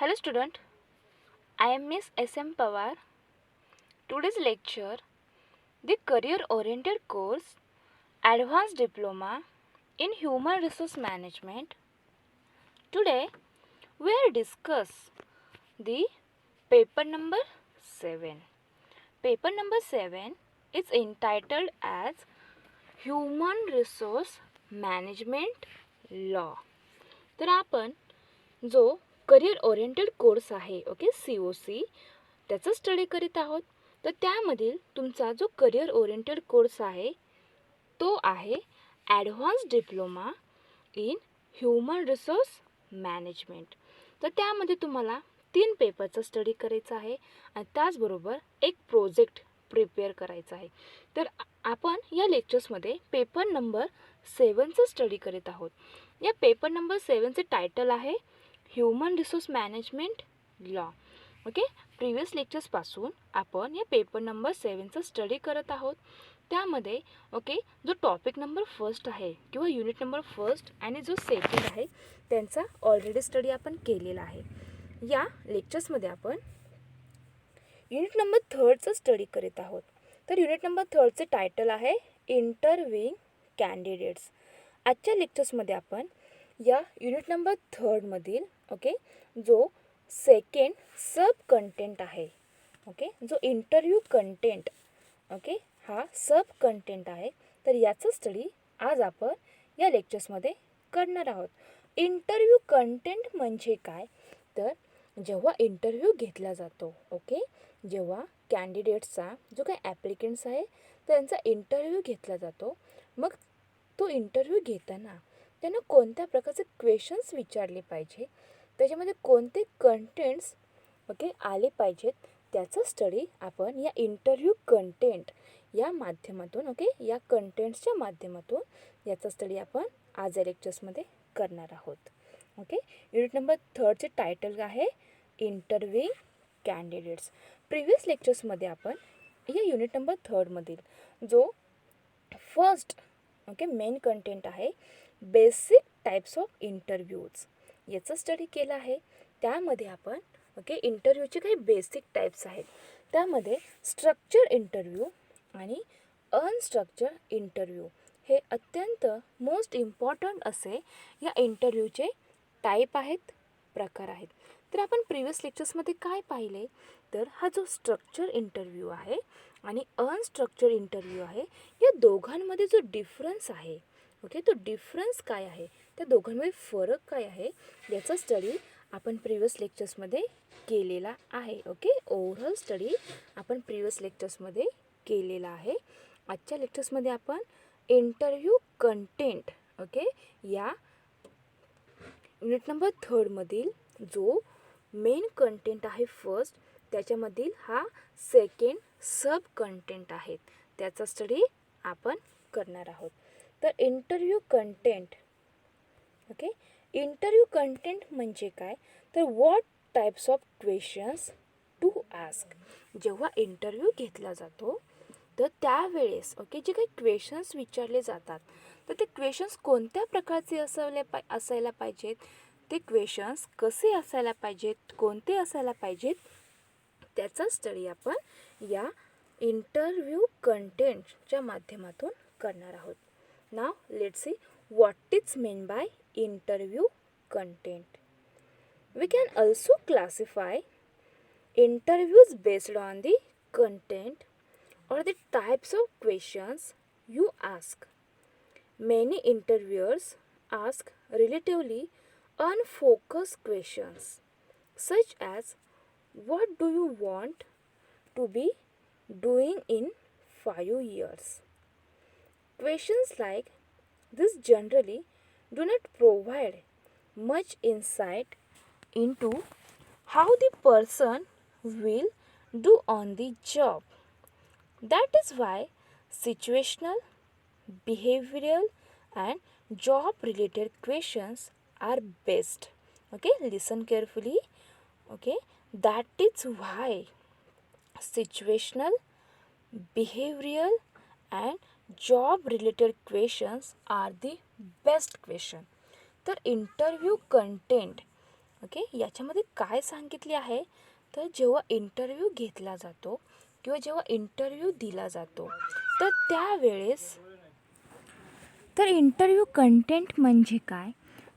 Hello student, I am Miss S.M. Pawar. Today's lecture, the career oriented course Advanced Diploma in Human Resource Management. Today we will discuss the paper number 7. Paper number 7 is entitled as Human Resource Management Law. तर आपण जो career oriented course आहे COC त्याचा study करीत आहोत. तर त्यामधील तुमचा जो करिअर ओरिएंटेड कोर्स आहे तो आहे advance diploma in human resource management. तर त्यामध्ये तुम्हाला 3 पेपरचा स्टडी करायचा आहे आणि त्याचबरोबर एक प्रोजेक्ट प्रिपेअर करायचा आहे. तर आपण या लेक्चर्समध्ये पेपर नंबर 7चा स्टडी करीत आहोत. या पेपर नंबर 7चे टायटल आहे human resource management law. Previous लेक्चर्सपासून आपण या पेपर नंबर 7चा स्टडी करत आहोत. त्यामध्ये जो टॉपिक नंबर 1 आहे किंवा युनिट नंबर 1 आणि जो सेकंड आहे त्यांचा ऑलरेडी स्टडी आपण केलेला आहे. या लेक्चर्समध्ये आपण युनिट नंबर 3चा स्टडी करीत आहोत. तर युनिट नंबर 3चे टायटल आहे इंटरव्ह्यूइंग कॅन्डिडेट्स. आजच्या लेक्चर्समध्ये आपण या युनिट नंबर 3 मधील जो सेकंड सब कंटेंट आहे जो इंटरव्ह्यू कंटेंट हा सब कंटेंट आहे. तर याचा स्टडी आज आपण या लेक्चर्समध्ये करणार आहोत. इंटरव्ह्यू कंटेंट म्हणजे काय, तर जेव्हा इंटरव्ह्यू घेतला जातो जेव्हा कॅन्डिडेट्सचा जो काही ॲप्लिकंट्स आहे त्यांचा इंटरव्ह्यू घेतला जातो, मग तो इंटरव्ह्यू घेताना त्यांना कोणत्या प्रकारचे क्वेश्चन्स विचारले पाहिजे, त्याच्यामध्ये कोणते कंटेंट्स आले पाहिजेत, त्याचा स्टडी आपण या इंटरव्ह्यू कंटेंट या माध्यमातून या कंटेंट्सच्या माध्यमातून याचा स्टडी आपण आज या लेक्चर्समध्ये करणार आहोत. युनिट नंबर 3चे टायटल आहे इंटरव्ह्यूइंग कॅन्डिडेट्स. प्रिव्हियस लेक्चर्समध्ये आपण या युनिट नंबर 3 मधील जो फर्स्ट मेन कंटेंट आहे बेसिक टाइप्स ऑफ इंटरव्ह्यूज याचा स्टडी केला आहे. त्यामध्ये आपण इंटरव्ह्यूचे काही बेसिक टाइप्स आहेत. त्यामध्ये स्ट्रक्चर इंटरव्ह्यू आणि अनस्ट्रक्चर इंटरव्ह्यू हे अत्यंत मोस्ट इम्पॉर्टंट असे या इंटरव्ह्यूचे टाईप आहेत, प्रकार आहेत. तर आपण प्रिव्हियस लेक्चर्समध्ये काय पाहिले, तर हा जो स्ट्रक्चर इंटरव्ह्यू आहे आणि अनस्ट्रक्चर इंटरव्ह्यू आहे या दोघांमध्ये जो डिफरन्स आहे तो डिफरन्स काय आहे, त्या दोघांमध्ये फरक काय आहे याचा स्टडी आपण प्रिव्हियस लेक्चर्समध्ये केलेला आहे. ओव्हरऑल स्टडी आपण प्रिव्हियस लेक्चर्समध्ये केलेला आहे. आजच्या लेक्चर्समध्ये आपण इंटरव्ह्यू कंटेंट या युनिट नंबर 3 मधील जो मेन कंटेंट आहे फर्स्ट, त्याच्यामधील हा सेकंड सब कंटेंट आहेत त्याचा स्टडी आपण करणार आहोत. तर इंटरव्ह्यू कंटेंट इंटरव्ह्यू कंटेंट म्हणजे काय, तर what types of questions to ask. जेव्हा इंटरव्ह्यू घेतला जातो तर त्यावेळेस जे काही क्वेश्चन्स विचारले जातात तर ते क्वेश्चन्स कोणत्या प्रकारचे असायला पाहिजेत, ते क्वेश्चन्स कसे असायला पाहिजेत, कोणते असायला पाहिजेत, त्याचा स्टडी आपण या इंटरव्ह्यू कंटेंटच्या माध्यमातून करणार आहोत. Now let's see what is mean by interview content. We can also classify interviews based on the content or the types of questions you ask. Many interviewers ask relatively unfocused questions such as what do you want to be doing in 5 years? Questions like this generally do not provide much insight into how the person will do on the job. That is why situational, behavioral and job related questions are best. Listen carefully. That is why situational, behavioral and job related questions are the best question. तर interview content okay, याच्यामध्ये काय सांगितले आहे, तर जेव्हा interview घेतला जातो किंवा जेव्हा इंटरव्ह्यू दिला जातो तर त्यावेळेस तर इंटरव्ह्यू कंटेंट म्हणजे काय,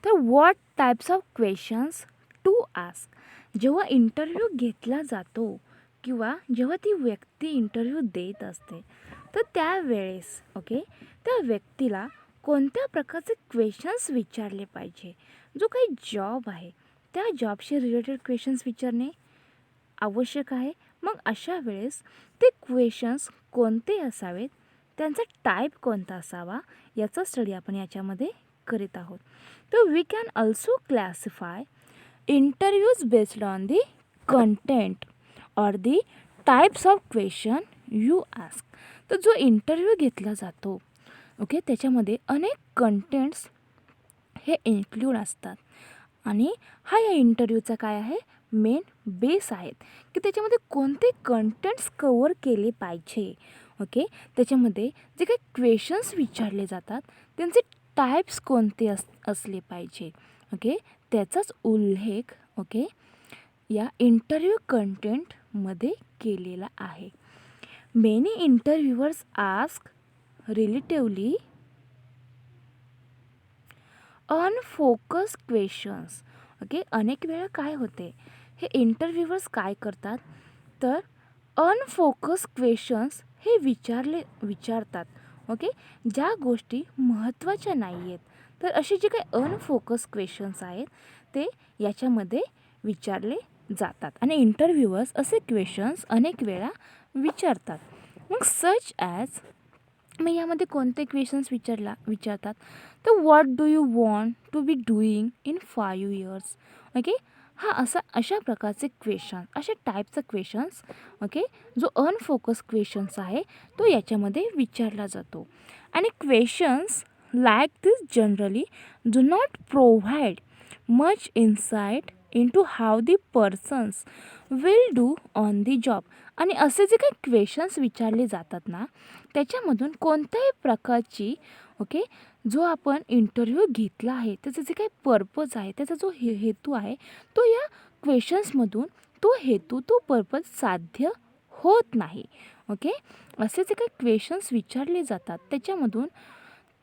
तर what types of questions to ask. जेव्हा इंटरव्ह्यू घेतला जातो किंवा जेव्हा ती व्यक्ती इंटरव्ह्यू देत असते तर त्यावेळेस ओके त्या व्यक्तीला कोणत्या प्रकारचे क्वेश्चन्स विचारले पाहिजे. जो काही जॉब आहे त्या जॉबशी रिलेटेड क्वेश्चन्स विचारणे आवश्यक आहे. मग अशा वेळेस ते क्वेश्चन्स कोणते असावेत, त्यांचा टाईप कोणता असावा, याचा स्टडी आपण याच्यामध्ये करीत आहोत. तर we can also classify interviews based on the content or the types of question you ask. तर जो इंटरव्ह्यू घेतला जातो ओके त्याच्यामध्ये अनेक कंटेंट्स हे इन्क्लूड असतात आणि हा या इंटरव्ह्यूचा काय आहे, मेन बेस आहेत की त्याच्यामध्ये कोणते कंटेंट्स कवर केले पाहिजे. ओके, त्याच्यामध्ये जे काही क्वेश्चन्स विचारले जातात त्यांचे टाईप्स कोणते असले पाहिजे. ओके, त्याचाच उल्लेख ओके या इंटरव्ह्यू कंटेंटमध्ये केलेला आहे. Many interviewers ask relatively unfocus questions. Okay, अनेक वेळा काय होते, हे इंटरव्ह्यूअर्स काय करतात, तर अनफोकस क्वेश्चन्स हे विचारतात. ओके, ज्या गोष्टी महत्त्वाच्या नाही आहेत, तर असे जे काही अनफोकस क्वेश्चन्स आहेत ते याच्यामध्ये विचारले जातात आणि इंटरव्ह्यूअर्स असे क्वेश्चन्स अनेक वेळा विचारतात. मग सच ॲज, मग यामध्ये कोणते क्वेश्चन्स विचारतात, तर what do you want to be doing in 5 years. Okay, हा अशा प्रकारचे क्वेश्चन, अशा टाईपचा क्वेश्चन्स ओके जो अनफोकस क्वेश्चन्स आहे तो याच्यामध्ये विचारला जातो. आणि questions like this generally do not provide much insight into how the persons will do on the job. आणि असे जे काही क्वेश्चन्स विचारले जातात ना त्याच्यामधून कोणत्याही प्रकारची ओके जो आपण इंटरव्ह्यू घेतला आहे त्याचं जे काही पर्पज आहे, त्याचा जो हेतू आहे तो या क्वेश्चन्समधून तो हेतू तो पर्पज साध्य होत नाही. ओके, असे जे काही क्वेश्चन्स विचारले जातात त्याच्यामधून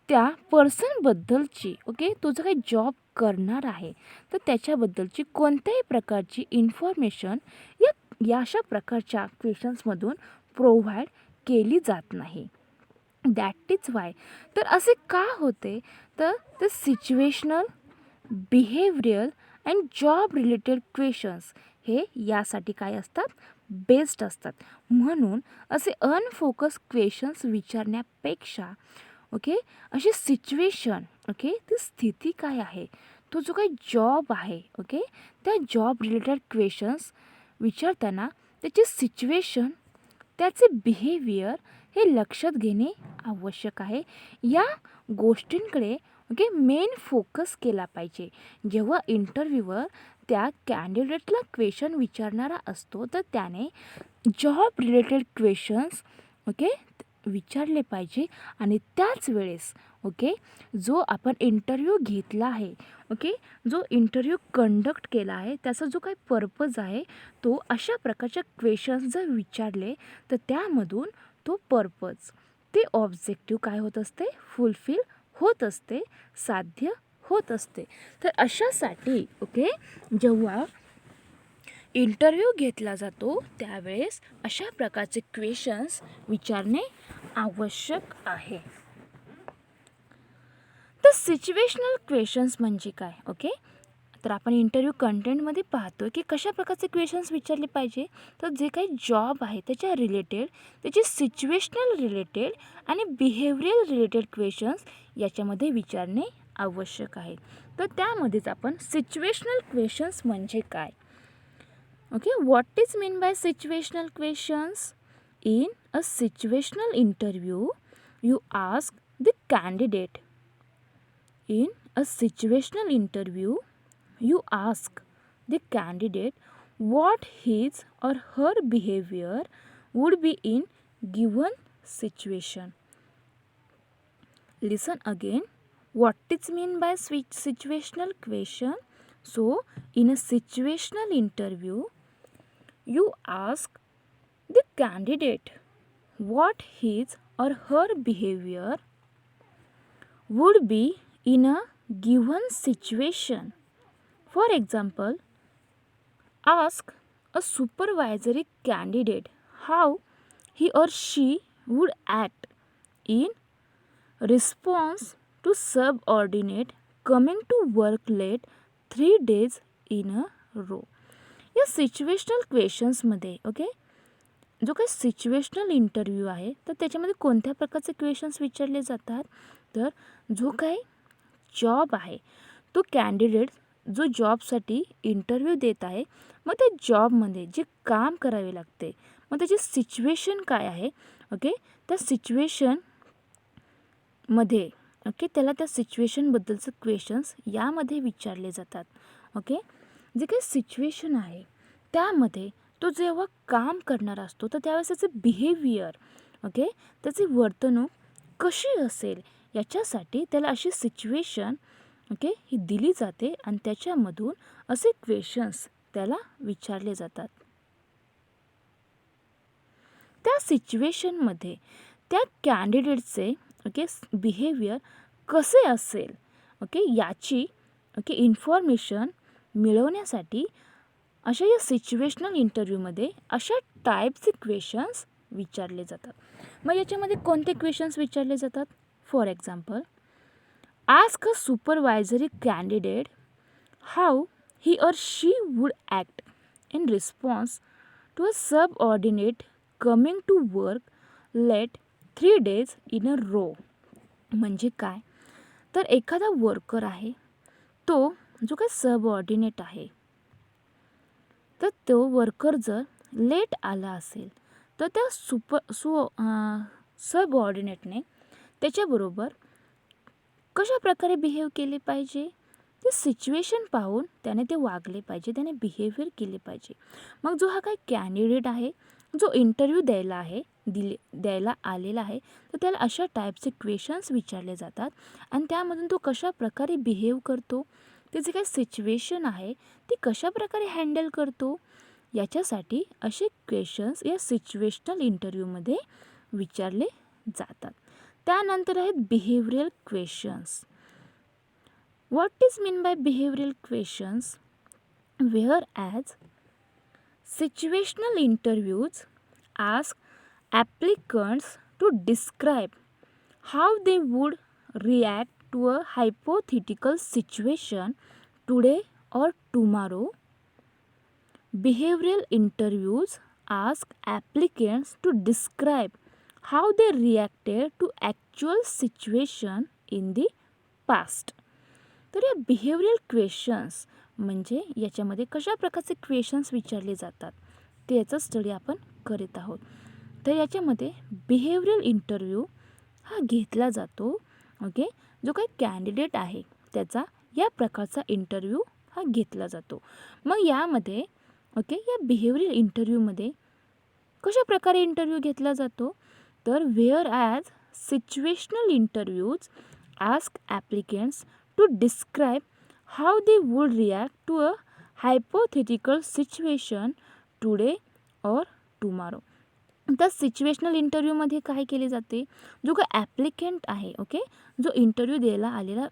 त्या पर्सनबद्दलची ओके तो जो काही जॉब करणार आहे तर त्याच्याबद्दलची कोणत्याही प्रकारची इन्फॉर्मेशन या अशा प्रकारच्या क्वेश्चन्समधून प्रोव्हाइड केली जात नाही. दॅट इज वाय, तर असे का होते, तर ते situational, behavioural and job related questions हे यासाठी काय असतात, बेस्ड असतात. म्हणून असे अनफोकस क्वेश्चन्स विचारण्यापेक्षा ओके अशी सिच्युएशन ओके ती स्थिती काय आहे, तो जो काही जॉब आहे ओके त्या जॉब रिलेटेड क्वेश्चन्स विचारताना त्याची सिच्युएशन, त्याचे बिहेवियर हे लक्षात घेणे आवश्यक आहे. या गोष्टींकडे ओके मेन फोकस केला पाहिजे. जेव्हा इंटरव्ह्यूवर त्या कॅन्डिडेटला क्वेश्चन विचारणारा असतो तर त्याने जॉब रिलेटेड क्वेश्चन्स ओके विचारले पाहिजे आणि त्याच वेळेस ओके जो आपण इंटरव्ह्यू घेतला आहे ओके जो इंटरव्ह्यू कंडक्ट केला आहे त्याचा जो काही पर्पज आहे तो अशा प्रकारच्या क्वेश्चन्स जर विचारले तर त्यामधून तो पर्पज, ते ऑब्जेक्टिव्ह काय होत असते, फुलफिल होत असते, साध्य होत असते. तर अशासाठी ओके जेव्हा इंटरव्ह्यू घेतला जातो त्यावेळेस अशा प्रकारचे क्वेश्चन्स विचारणे आवश्यक आहे. तर सिच्युएशनल क्वेश्चन्स म्हणजे काय, ओके तर आपण इंटरव्ह्यू कंटेंटमध्ये पाहतो की कशा प्रकारचे क्वेश्चन्स विचारले पाहिजे, तर जे काही जॉब आहे त्याच्या रिलेटेड, त्याचे सिच्युएशनल रिलेटेड आणि बिहेवियरल रिलेटेड क्वेश्चन्स याच्यामध्ये विचारणे आवश्यक आहे. तर त्यामध्येच आपण सिच्युएशनल क्वेश्चन्स म्हणजे काय, okay, what is mean by situational questions? In a situational interview you ask the candidate, in a situational interview you ask the candidate what his or her behavior would be in given situation. Listen again, what is mean by situational question? So in a situational interview, you ask the candidate what his or her behavior would be in a given situation. For example, ask a supervisory candidate how he or she would act in response to subordinate coming to work late 3 days in a row. या situational क्वेश्चन्समध्ये जो काही situational interview आहे तर त्याच्यामध्ये कोणत्या प्रकारचे questions विचारले जातात, तर जो काही जॉब आहे तो कॅन्डिडेट जो जॉबसाठी इंटरव्ह्यू देत आहे, मग त्या जॉबमध्ये जे काम करावे लागते, मग त्याची सिच्युएशन काय आहे, त्या सिच्युएशनमध्ये त्याला त्या सिच्युएशनबद्दलचे क्वेश्चन्स यामध्ये विचारले जातात. जे काही सिच्युएशन आहे त्यामध्ये तो जेव्हा काम करणार असतो तर त्यावेळेस त्याचं बिहेवियर त्याची वर्तणूक कशी असेल याच्यासाठी त्याला अशी सिच्युएशन ही दिली जाते आणि त्याच्यामधून असे क्वेश्चन्स त्याला विचारले जातात. त्या सिच्युएशनमध्ये त्या कॅन्डिडेटचे बिहेवियर कसे असेल याची इन्फॉर्मेशन मिळवण्यासाठी अशा या सिच्युएशनल इंटरव्ह्यूमध्ये अशा टाईपचे क्वेश्चन्स विचारले जातात. मग याच्यामध्ये कोणते क्वेश्चन्स विचारले जातात? For example, ask a supervisory candidate how he or she would act in response to a subordinate coming to work late 3 days in a row. म्हणजे काय, तर एखादा वर्कर आहे, तो जो काही सबऑर्डिनेट आहे, तर तो वर्कर जर लेट आला असेल तर त्या सबऑर्डिनेटने त्याच्याबरोबर कशा प्रकारे बिहेव केले पाहिजे, ते सिच्युएशन पाहून त्याने ते वागले पाहिजे, त्याने बिहेवियर केले पाहिजे. मग जो हा काही कॅन्डिडेट आहे जो इंटरव्ह्यू द्यायला आलेला आहे तर त्याला अशा टाईपचे क्वेश्चन्स विचारले जातात आणि त्यामधून तो कशा प्रकारे बिहेव करतो, ते जे काही सिच्युएशन आहे ती कशा प्रकारे हँडल करतो, याच्यासाठी असे क्वेश्चन्स या सिच्युएशनल इंटरव्ह्यूमध्ये विचारले जातात. त्यानंतर आहेत behavioural questions. What is mean by behavioural questions? Wear as situational interviews ask applicants to describe how they would react to a hypothetical situation today or tomorrow. Behavioral interviews ask applicants to describe how they reacted to actual situation in the past. तर या behavioural questions म्हणजे याच्यामध्ये कशा प्रकारचे questions विचारले जातात ते याचा स्टडी आपण करीत आहोत. तर याच्यामध्ये बिहेवियरल इंटरव्ह्यू हा घेतला जातो. जो काही कॅन्डिडेट आहे त्याचा या प्रकारचा इंटरव्ह्यू हा घेतला जातो. मग यामध्ये या बिहेवियरल इंटरव्ह्यूमध्ये कशा प्रकारे इंटरव्ह्यू घेतला जातो, तर whereas situational interviews ask applicants to describe how they would react to a hypothetical situation today or tomorrow. त्या सिच्युएशनल इंटरव्ह्यूमध्ये काय केले जाते, जो काही ॲप्लिकंट आहे जो इंटरव्ह्यू द्यायला आलेला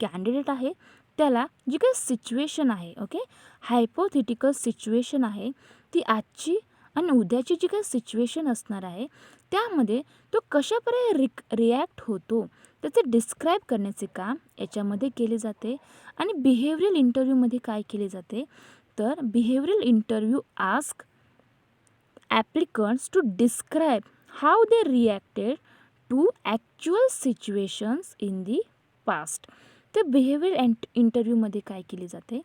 कॅन्डिडेट आहे त्याला जी काही सिच्युएशन आहे हायपोथेटिकल सिच्युएशन आहे ती आजची आणि उद्याची जी काही सिच्युएशन असणार आहे त्यामध्ये तो कशाप्रकारे रिॲक्ट होतो त्याचे डिस्क्राईब करण्याचे काम याच्यामध्ये केले जाते. आणि बिहेवियरल इंटरव्ह्यूमध्ये काय केले जाते, तर behavioural interview ask applicants to describe how they reacted to actual situations in the past. तर बिहेवियरल इंटरव्ह्यूमध्ये काय केले जाते,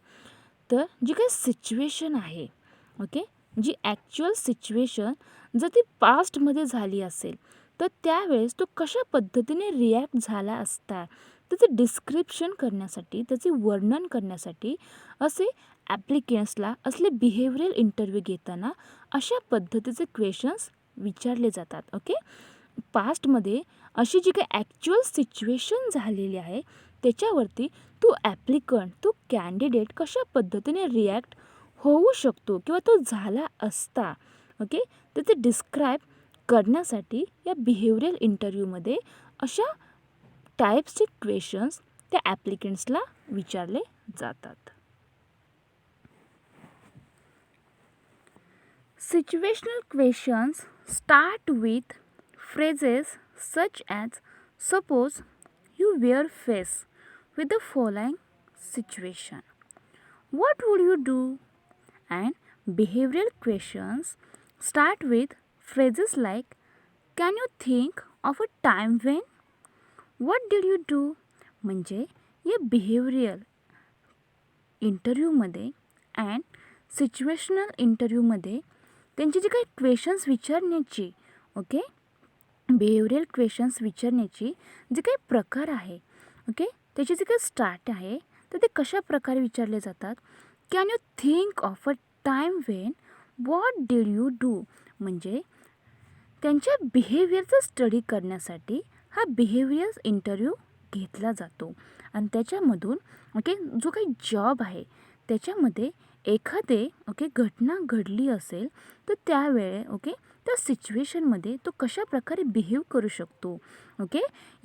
तर जी काही सिच्युएशन आहे जी ॲक्च्युअल सिच्युएशन जर ती पास्टमध्ये झाली असेल तर त्यावेळेस तो कशा पद्धतीने रिॲक्ट झाला असता त्याचं डिस्क्रिप्शन करण्यासाठी, त्याचे वर्णन करण्यासाठी असे ॲप्लिकंट्सला असले बिहेवियरल इंटरव्ह्यू घेताना अशा पद्धतीचे क्वेश्चन्स विचारले जातात. पास्टमध्ये अशी जी काही ॲक्च्युअल सिच्युएशन झालेली आहे त्याच्यावरती तो ॲप्लिकंट तो कॅन्डिडेट कशा पद्धतीने रिॲक्ट होऊ शकतो किंवा तो झाला असता, ओके, तर ते डिस्क्राईब करण्यासाठी या बिहेवियरल इंटरव्ह्यूमध्ये अशा टाईप्सचे क्वेश्चन्स त्या ॲप्लिकंट्सला विचारले जातात. Situational questions start with phrases such as suppose you were faced with the following situation. What would you do? And behavioral questions start with phrases like can you think of a time when? What did you do? म्हणजे या behavioural इंटरव्ह्यूमध्ये and situational इंटरव्ह्यूमध्ये त्यांचे जे काही questions विचारण्याची, okay, behavioural questions विचारण्याची जे काही प्रकार आहे, ओके, त्याचे जे काही स्टार्ट आहे तर ते कशा प्रकारे विचारले जातात. Can you think of a time Wien? What did you do? म्हणजे त्यांच्या बिहेवियरचा स्टडी करण्यासाठी हा बिहेवियर इंटरव्ह्यू घेतला जातो आणि त्याच्यामधून, ओके, जो काही जॉब आहे त्याच्यामध्ये एखादे, ओके, घटना घडली असेल तर त्यावेळे, ओके, त्या सिच्युएशनमध्ये तो कशा प्रकारे बिहेव करू शकतो, ओके,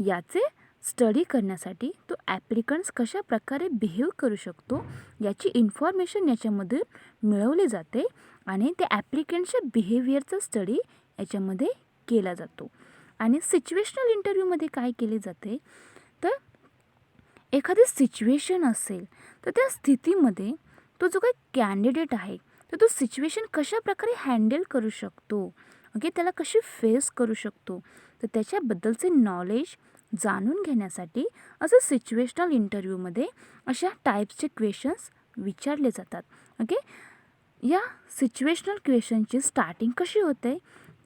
याचे स्टडी करण्यासाठी तो ॲप्लिकंट्स कशा प्रकारे बिहेव करू शकतो याची इन्फॉर्मेशन याच्यामध्ये मिळवली जाते आणि त्या ॲप्लिकंटच्या बिहेवियरचा स्टडी याच्यामध्ये केला जातो. आणि सिच्युएशनल इंटरव्ह्यूमध्ये काय केले जाते तर एखादी सिच्युएशन असेल तर त्या स्थितीमध्ये तो जो काही कॅन्डिडेट आहे तर तो सिच्युएशन कशा प्रकारे हँडल करू शकतो, ओके, त्याला कशी फेस करू शकतो, तर त्याच्याबद्दलचे नॉलेज जाणून घेण्यासाठी असं सिच्युएशनल इंटरव्ह्यूमध्ये अशा टाईप्सचे क्वेश्चन्स विचारले जातात. ओके, या सिच्युएशनल क्वेश्चनची स्टार्टिंग कशी होते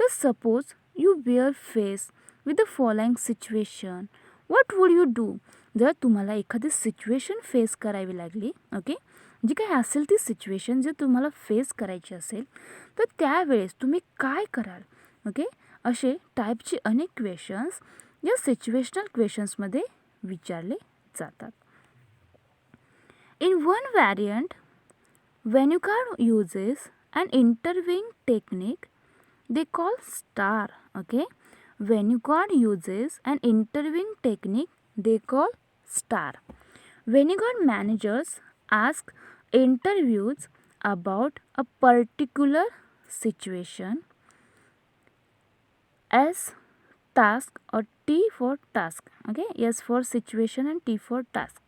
तर suppose you were faced with the following situation, what would you do? जर तुम्हाला एखादी सिच्युएशन फेस करावी लागली, ओके, जी काही असेल ती सिच्युएशन जर तुम्हाला फेस करायची असेल तर त्यावेळेस तुम्ही काय कराल, ओके, असे टाईपचे अनेक क्वेश्चन्स या सिच्युएशनल क्वेश्चन्समध्ये विचारले जातात. In one variant Vanguard uses an interviewing technique they call STAR. Okay, Vanguard uses an interviewing technique they call STAR. Vanguard managers ask interviews about a particular situation. S task or T for task. Okay, S for situation and T for task.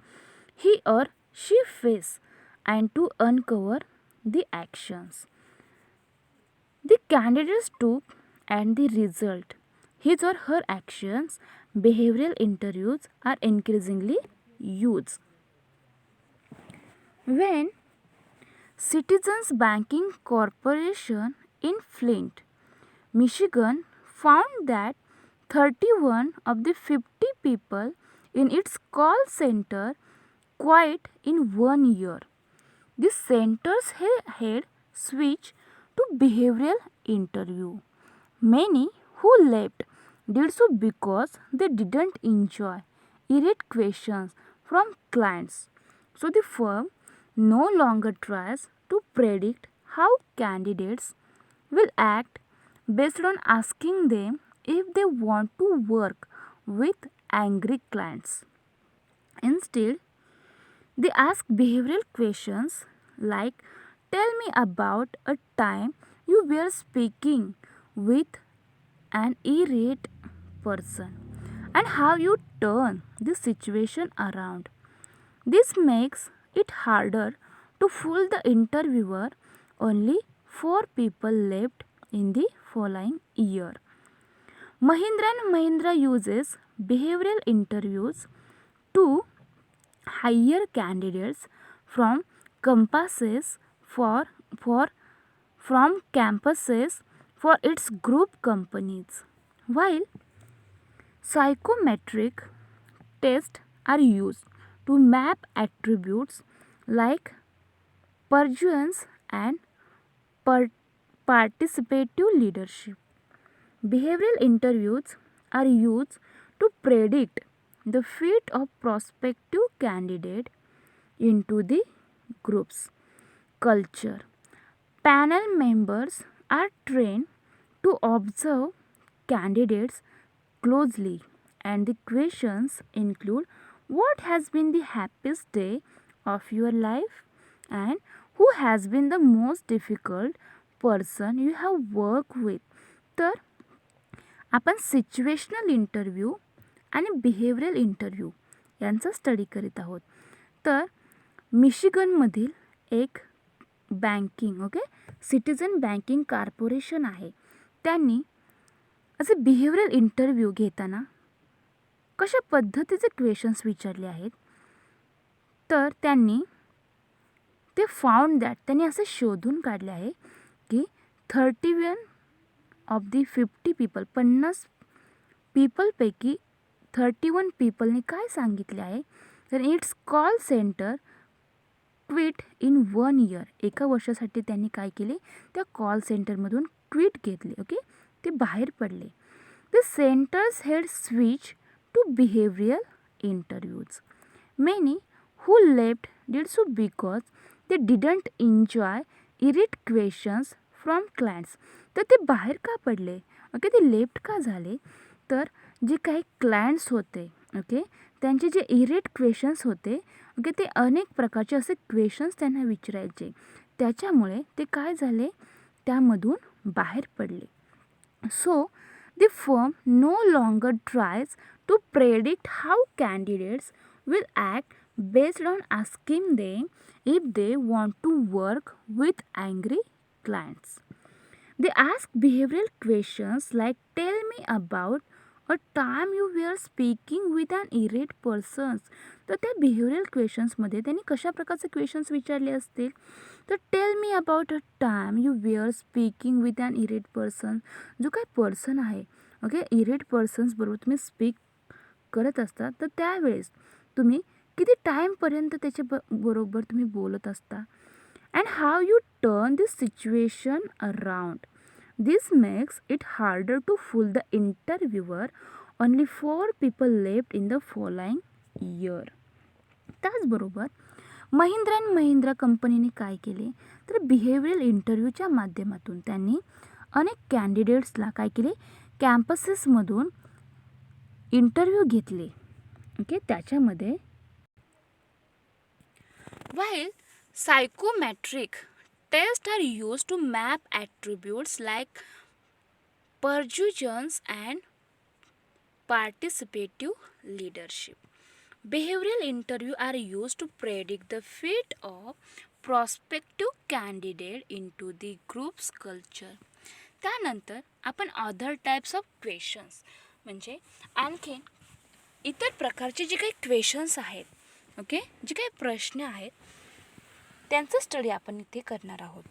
He or she face and to uncover the actions the candidates took and the result. His or her actions. Behavioral interviews are increasingly used. When Citizens Banking Corporation in Flint, Michigan found that 31 of the 50 people in its call center quit in 1 year, the center's head switched to behavioral interview. Many who left did so because they didn't enjoy irate questions from clients. So the firm no longer tries to predict how candidates will act based on asking them if they want to work with angry clients. Instead, they ask behavioral questions like tell me about a time you were speaking with an irate person and how you turn the situation around. This makes it harder to fool the interviewer. Only 4 people left in the following year. Mahindra & Mahindra uses behavioral interviews to hire candidates from campuses for its group companies. While psychometric tests are used to map attributes like persuasion and participative leadership. Behavioral interviews are used to predict the fit of prospective candidate. into the group's culture. Panel members are trained to observe candidates closely, and the questions include what has been the happiest day of your life and who has been the most difficult person you have worked with. तर आपण situational interview आणि behavioural interview यांचा study करीत आहोत. तर मिशिगनमधील एक banking citizen banking corporation आहे. त्यांनी असे बिहेवियरल इंटरव्ह्यू घेताना कशा पद्धतीचे क्वेश्चन्स विचारले आहेत, तर त्यांनी ते फाउंड दॅट त्यांनी असे शोधून काढले आहे की 31 ऑफ दी 50 पीपल 50 पीपलपैकी 31 पीपलने काय सांगितले आहे, तर it's call centre quit in 1 year. एका वर्षासाठी त्यांनी काय केले, त्या कॉल सेंटरमधून क्विट घेतले. ते बाहेर पडले. The centres had switch to behavioural interviews. Many who left did so because they didn't enjoy irate questions from clients. तर ते बाहेर का पडले, ते लेफ्ट का झाले, तर जे काही क्लायंट्स होते त्यांचे जे इरेट क्वेश्चन्स होते ते अनेक प्रकारचे असे क्वेश्चन्स त्यांना विचारायचे, त्याच्यामुळे ते काय झाले, त्यामधून बाहेर पडले. So the firm no longer tries to predict how candidates will act based on asking them if they want to work with angry clients. They ask behavioral questions like, tell me about a time you were speaking with an irate person. तर त्या behavioural क्वेश्चन्समध्ये त्यांनी कशा प्रकारचे questions विचारले असतील, तर tell me about a time you were speaking with an irate person. जो काही पर्सन आहे इरेट पर्सन्सबरोबर तुम्ही स्पीक करत असता, तर त्यावेळेस तुम्ही किती टाईमपर्यंत बरोबर तुम्ही बोलत असता, and how you turn this situation around. This makes it harder to fool the interviewer. Only 4 people left in the following year. त्याचबरोबर महिंद्रा अँड महिंद्रा कंपनीने काय केले, तर बिहेवियरल इंटरव्ह्यूच्या माध्यमातून त्यांनी अनेक कॅन्डिडेट्सला काय केले, कॅम्पसेसमधून इंटरव्ह्यू घेतले. त्याच्यामध्ये While psychometric tests are used to map attributes like persuasion and participative leadership, behavioral interviews are used to predict the fit of prospective candidate into the group's culture. त्यानंतर आपण अदर टाईप्स ऑफ क्वेश्चन्स म्हणजे आणखीन इतर प्रकारचे जे काही questions आहेत, जे काही प्रश्न आहेत, त्यांचा स्टडी आपण इथे करणार आहोत.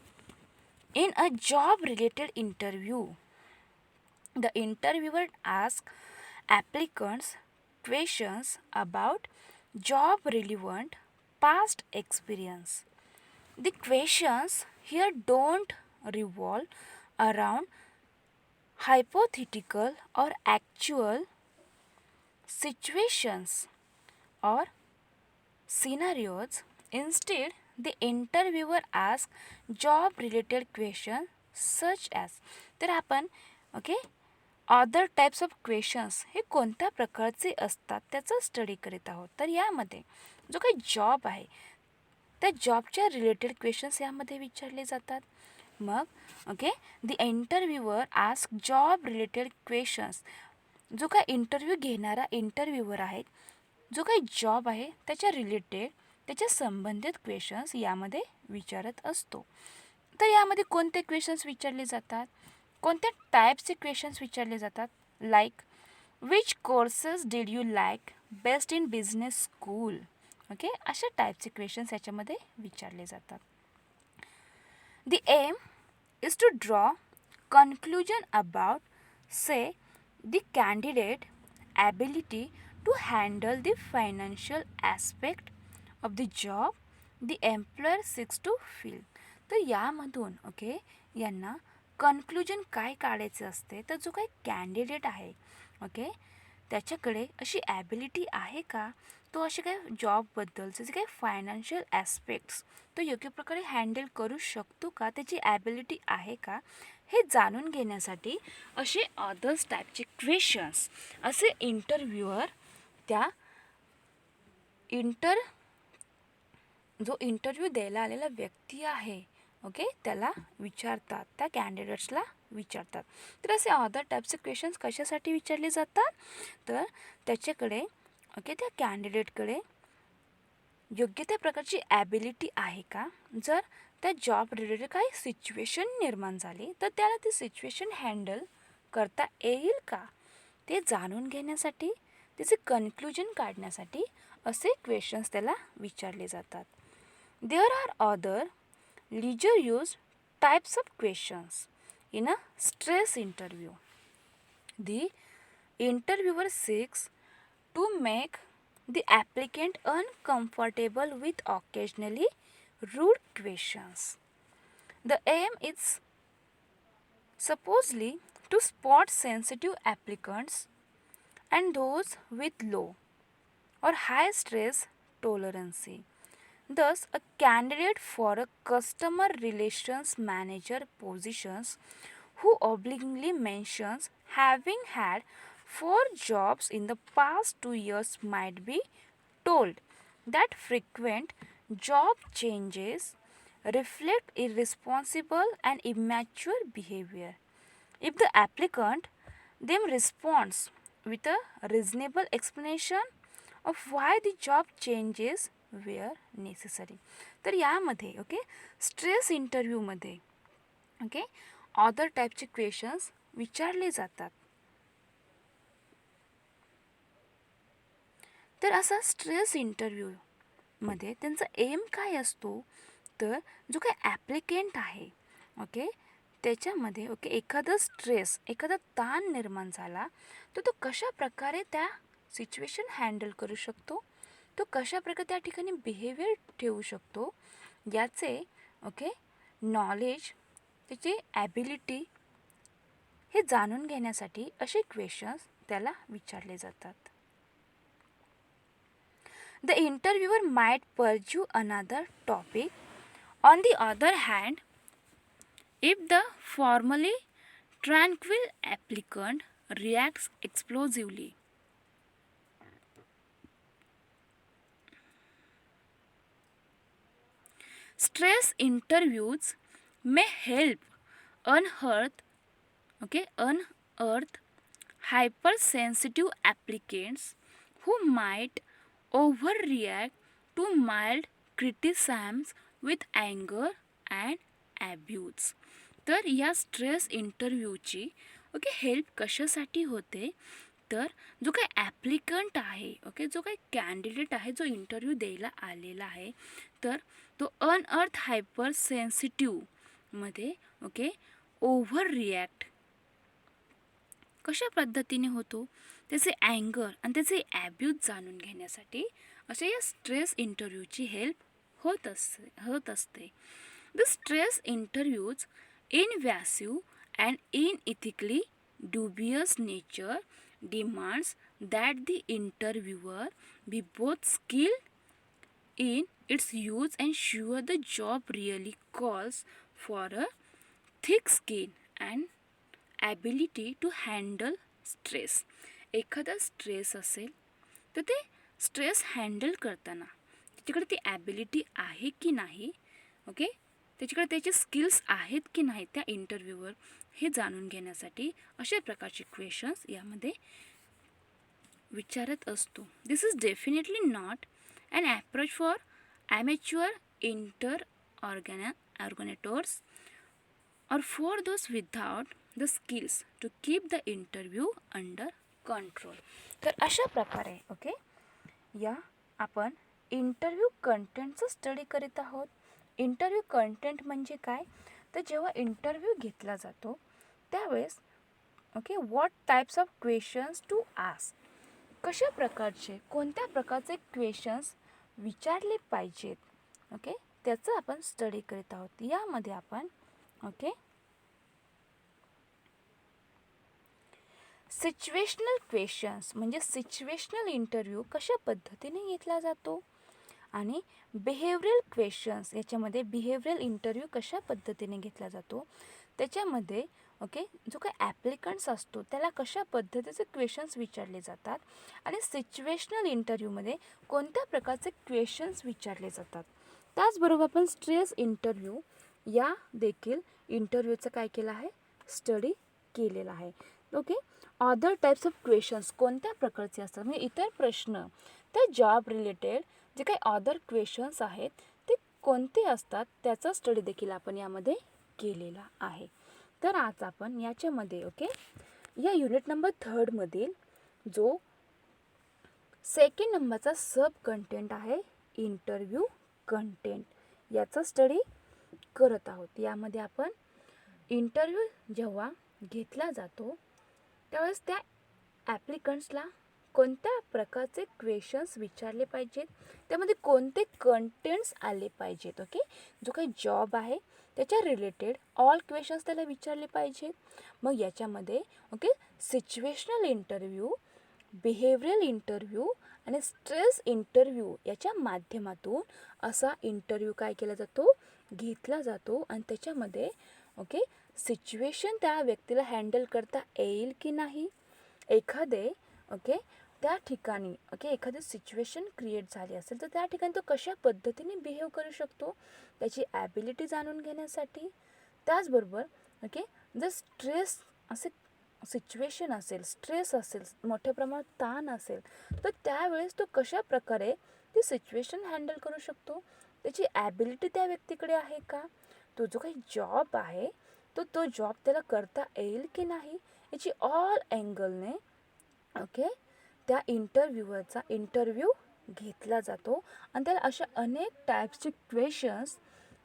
In a job related interview, the interviewer ask applicants questions about job relevant past experience. The questions here don't revolve around hypothetical or actual situations or scenarios. Instead, the interviewer asks job related questions such as, तर आपण other types of questions हे कोणत्या प्रकारचे असतात त्याचा study करीत आहोत. तर यामध्ये जो काही जॉब आहे त्या जॉबच्या रिलेटेड क्वेश्चन्स यामध्ये विचारले जातात. मग the interviewer ask job related questions. जो काय इंटरव्ह्यू घेणारा इंटरव्ह्यूअर आहे, जो काही जॉब आहे त्याच्या रिलेटेड त्याच्या संबंधित क्वेश्चन्स यामध्ये विचारत असतो. तर यामध्ये कोणते क्वेश्चन्स विचारले जातात, कोणत्या टाईप्सचे क्वेश्चन्स विचारले जातात, like which courses did you like best in business school. अशा टाईपचे क्वेश्चन्स याच्यामध्ये विचारले जातात. The aim is to draw conclusion about, say, the candidate ability to handle the financial aspect of the job the employer seeks to fill. तर यामधून यांना conclusion काय काढायचे असते, तर जो काही कॅन्डिडेट आहे त्याच्याकडे अशी ॲबिलिटी आहे का तो असे काही जॉबबद्दलचे जे काही फायनान्शियल ॲस्पेक्ट्स तो योग्य प्रकारे हँडल करू शकतो का, त्याची ॲबिलिटी आहे का, हे जाणून घेण्यासाठी असे अदर्स टाईपचे क्वेश्चन्स असे इंटरव्ह्यूअर त्या जो इंटरव्ह्यू द्यायला आलेला व्यक्ती आहे ओके त्याला विचारतात, त्या कॅन्डिडेट्सला विचारतात. तर असे अदर टाईपचे क्वेश्चन्स कशासाठी विचारले जातात, तर त्याच्याकडे ओके त्या कॅन्डिडेटकडे योग्य त्या प्रकारची ॲबिलिटी आहे का, जर त्या जॉब रिलेटेड काही सिच्युएशन निर्माण झाली तर त्याला ती सिच्युएशन हँडल करता येईल का, ते जाणून घेण्यासाठी, त्याचे कन्क्लुजन काढण्यासाठी असे क्वेश्चन्स त्याला विचारले जातात. There are other leisure use types of questions in a stress interview. The interviewer seeks to make the applicant uncomfortable with occasionally rude questions. The aim is supposedly to spot sensitive applicants and those with low or high stress tolerance. Thus, a candidate for a customer relations manager positions who obliquely mentions having had 4 jobs in the past 2 years might be told that frequent job changes reflect irresponsible and immature behavior. If the applicant then responds with a reasonable explanation of why the job changes were necessary. तर यामध्ये okay stress इंटरव्ह्यूमध्ये okay other टाईपचे questions विचारले जातात. तर असा stress इंटरव्ह्यूमध्ये त्यांचा M काय असतो, तर जो काही ॲप्लिकेंट आहे ओके त्याच्यामध्ये ओके एखादा स्ट्रेस, एखादा ताण निर्माण झाला तर तो कशा प्रकारे त्या सिच्युएशन हँडल करू शकतो, तो कशा प्रकारे त्या ठिकाणी बिहेवियर ठेवू शकतो, याचे ओके नॉलेज, त्याची ॲबिलिटी हे जाणून घेण्यासाठी असे क्वेश्चन्स त्याला विचारले जातात. The interviewer might pursue another topic. On the other hand, if the formally tranquil applicant reacts explosively, stress interviews may help unearth hypersensitive applicants who might overreact to mild criticisms with anger and abuse. तर या stress इंटरव्ह्यूची okay help कशासाठी होते, तर जो काही applicant आहे okay जो काही कॅन्डिडेट आहे जो इंटरव्ह्यू द्यायला आलेला आहे तर तो अनअर्थ हायपर सेन्सिटिव्हमध्ये ओके ओव्हर रिॲक्ट कशा पद्धतीने होतो, त्याचे अँगर आणि त्याचे ॲब्यूज जाणून घेण्यासाठी अशा या स्ट्रेस इंटरव्ह्यूची हेल्प होत असते. The stress interviews invasive and unethically dubious nature demands that the interviewer be both skilled in its use and sure the job really calls for a thick skin and ability to handle stress. एखादा stress असेल तर ते stress handle करताना त्याच्याकडे ती ability आहे की नाही ओके त्याच्याकडे त्याचे स्किल्स आहेत की नाही त्या इंटरव्ह्यूवर हे जाणून घेण्यासाठी अशा प्रकारचे क्वेश्चन्स यामध्ये विचारत असतो. This is definitely not an approach for amateur organisers or for those without the skills to keep the interview under control. तर अशा प्रकारे ओके या आपण इंटरव्ह्यू कंटेंटचं स्टडी करीत आहोत. इंटरव्ह्यू कंटेंट म्हणजे काय, तर जेव्हा इंटरव्ह्यू घेतला जातो त्यावेळेस okay what types of questions to ask, कशा प्रकारचे कोणत्या प्रकारचे क्वेश्चन्स विचारले पाहिजेत ओके त्याचं आपण स्टडी करीत आहोत. यामध्ये आपण ओके सिच्युएशनल क्वेश्चन्स म्हणजे सिच्युएशनल इंटरव्ह्यू कशा पद्धतीने घेतला जातो आणि बिहेवियरल क्वेश्चन्स याच्यामध्ये बिहेवियरल इंटरव्ह्यू कशा पद्धतीने घेतला जातो त्याच्यामध्ये ओके जो काही ॲप्लिकंट्स असतो त्याला कशा पद्धतीचे क्वेश्चन्स विचारले जातात आणि सिच्युएशनल इंटरव्ह्यूमध्ये कोणत्या प्रकारचे क्वेश्चन्स विचारले जातात. त्याचबरोबर आपण स्ट्रेस इंटरव्ह्यू या देखील इंटरव्ह्यूचं काय केलं आहे स्टडी केलेला आहे. Okay other types of questions कोणत्या प्रकारचे असतात म्हणजे इतर प्रश्न त्या जॉब रिलेटेड जे काही अदर क्वेश्चन्स आहेत ते कोणते असतात त्याचा स्टडी देखील आपण यामध्ये केलेला आहे. तर आज आपण याच्यामध्ये ओके या युनिट नंबर 3 मधील जो सेकंड नंबरचा सब कंटेंट आहे इंटरव्ह्यू कंटेंट याचा स्टडी करत आहोत. यामध्ये आपण इंटरव्ह्यू जेव्हा घेतला जातो त्यावेळेस त्या ॲप्लिकंट्सला कोणत्या प्रकारचे क्वेश्चन्स विचारले पाहिजेत त्यामध्ये कोणते कंटेंट्स आले पाहिजेत. ओके जो काही जॉब आहे त्याच्या रिलेटेड ऑल क्वेश्चन्स त्याला विचारले पाहिजेत. मग याच्यामध्ये okay situational interview behavioural interview आणि स्ट्रेस इंटरव्ह्यू याच्या माध्यमातून असा इंटरव्ह्यू काय केला जातो घेतला जातो आणि त्याच्यामध्ये ओके सिच्युएशन त्या व्यक्तीला हँडल करता येईल की नाही एखादे ओके त्या ठिकाणी ओके एखादी सिच्युएशन क्रिएट झाली असेल तर त्या ठिकाणी तो कशा पद्धतीने बिहेव करू शकतो त्याची ॲबिलिटी जाणून घेण्यासाठी. त्याचबरोबर ओके जर स्ट्रेस असे सिच्युएशन असेल स्ट्रेस असेल मोठ्या प्रमाणात ताण असेल तर त्यावेळेस तो कशा प्रकारे ती सिच्युएशन हँडल करू शकतो त्याची ॲबिलिटी त्या व्यक्तीकडे आहे का तो जो काही जॉब आहे तो जॉब त्याला करता येईल की नाही याची ऑल अँगलने ओके त्या इंटरव्ह्यूअरचा इंटरव्ह्यू घेतला जातो आणि त्याला अशा अनेक टाईप्सचे क्वेश्चन्स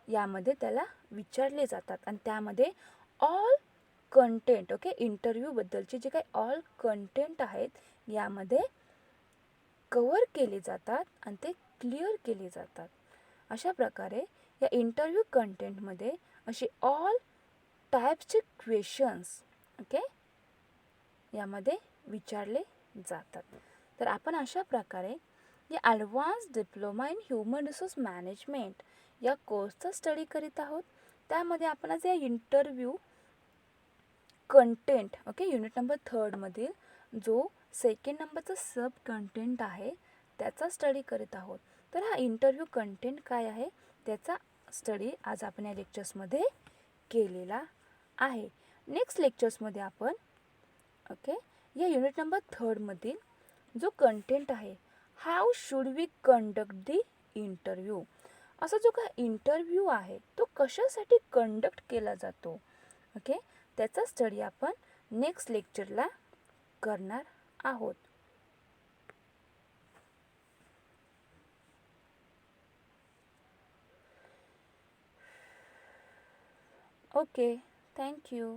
यामध्ये त्याला विचारले जातात आणि त्यामध्ये ऑल कंटेंट ओके इंटरव्ह्यूबद्दलचे जे काही ऑल कंटेंट आहेत यामध्ये कव्हर केले जातात आणि ते क्लिअर केले जातात. अशा प्रकारे या इंटरव्ह्यू कंटेंटमध्ये असे ऑल टाईप्सचे क्वेश्चन्स ओके यामध्ये विचारले जातात. तर आपण अशा प्रकारे या advance diploma in human resource management या कोर्सचा स्टडी करीत आहोत. त्यामध्ये आपण आज या interview content okay unit number 3 मधील जो सेकंड नंबरचा सब कंटेंट आहे त्याचा स्टडी करत आहोत. तर हा इंटरव्ह्यू कंटेंट काय आहे त्याचा स्टडी आज आपण या लेक्चर्समध्ये केलेला आहे. नेक्स्ट लेक्चर्समध्ये आपण ओके या युनिट नंबर 3 मधील जो कंटेंट आहे how should we conduct the interview असा जो काय इंटरव्ह्यू आहे तो कशासाठी कंडक्ट केला जातो ओके त्याचा स्टडी आपण नेक्स्ट लेक्चरला करणार आहोत. Okay thank you.